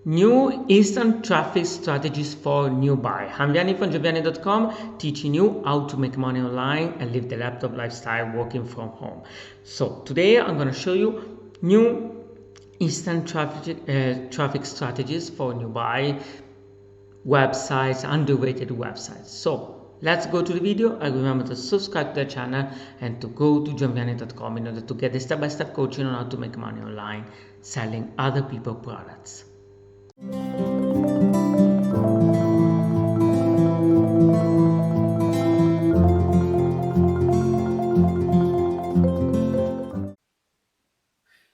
New instant traffic strategies for new buy. I'm Vianney from Giovanni.com, teaching you how to make money online and live the laptop lifestyle working from home. So today I'm going to show you new instant traffic strategies for new buy websites, underrated websites. So let's go to the video, and remember to subscribe to the channel and to go to giovanni.com in order to get the step-by-step coaching on how to make money online selling other people's products.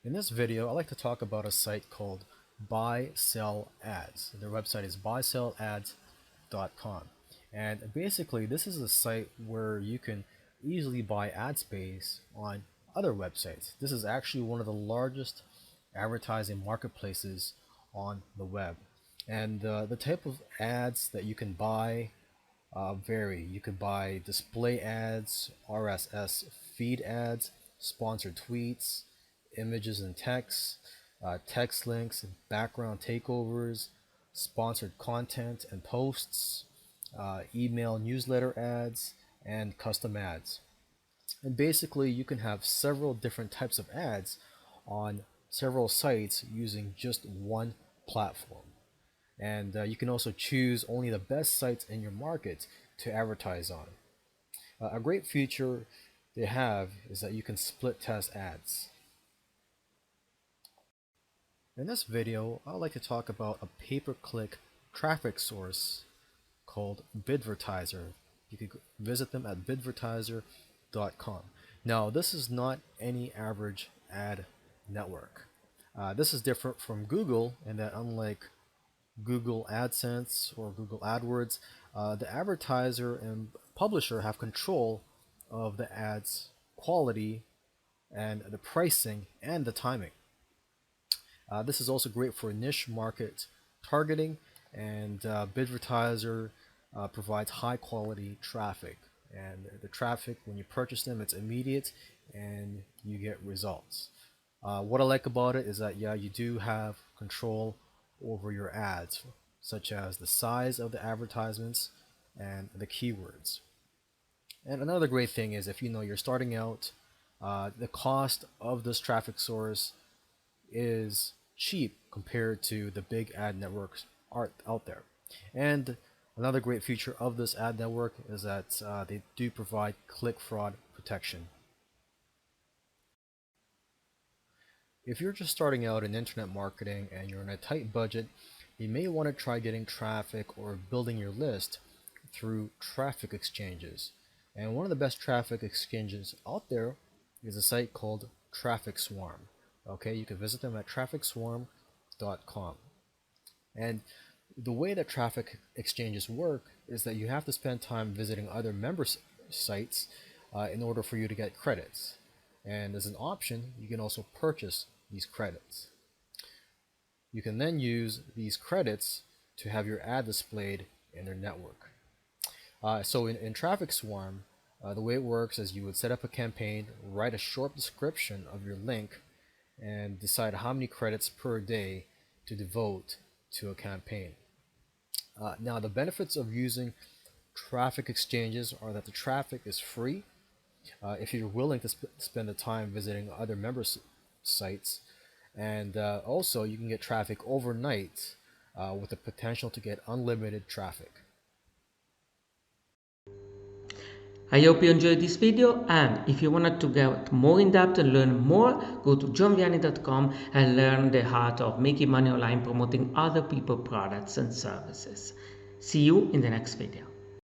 In this video, I'd like to talk about a site called Buy Sell Ads. Their website is buysellads.com. And basically, this is a site where you can easily buy ad space on other websites. This is actually one of the largest advertising marketplaces on the web. And the type of ads that you can buy vary. You could buy display ads, RSS feed ads, sponsored tweets, images and text, text links, background takeovers, sponsored content and posts, email newsletter ads, and custom ads. And basically, you can have several different types of ads on several sites using just one platform. And you can also choose only the best sites in your market to advertise on. A great feature they have is that you can split test ads. In this video, I'd like to talk about a pay-per-click traffic source called Bidvertiser. You can visit them at bidvertiser.com. Now, this is not any average ad network. This is different from Google in that, unlike Google AdSense or Google AdWords, the advertiser and publisher have control of the ads quality and the pricing and the timing. This is also great for niche market targeting, and Bidvertiser provides high quality traffic. And the traffic, when you purchase them, it's immediate and you get results. What I like about it is that, yeah, you do have control over your ads, such as the size of the advertisements and the keywords. And another great thing is, if you're starting out, the cost of this traffic source is cheap compared to the big ad networks out there. And another great feature of this ad network is that they do provide click fraud protection. If you're just starting out in internet marketing and you're in a tight budget, you may want to try getting traffic or building your list through traffic exchanges. And one of the best traffic exchanges out there is a site called Traffic Swarm. Okay, you can visit them at trafficswarm.com. And the way that traffic exchanges work is that you have to spend time visiting other member sites in order for you to get credits. And as an option, you can also purchase these credits. You can then use these credits to have your ad displayed in their network. So in Traffic Swarm, the way it works is you would set up a campaign, write a short description of your link, and decide how many credits per day to devote to a campaign. Now, the benefits of using traffic exchanges are that the traffic is free if you're willing to spend the time visiting other member sites, and also you can get traffic overnight with the potential to get unlimited traffic. I hope you enjoyed this video, and if you wanted to get more in depth and learn more, go to johnvianney.com and learn the art of making money online promoting other people's products and services. See you in the next video.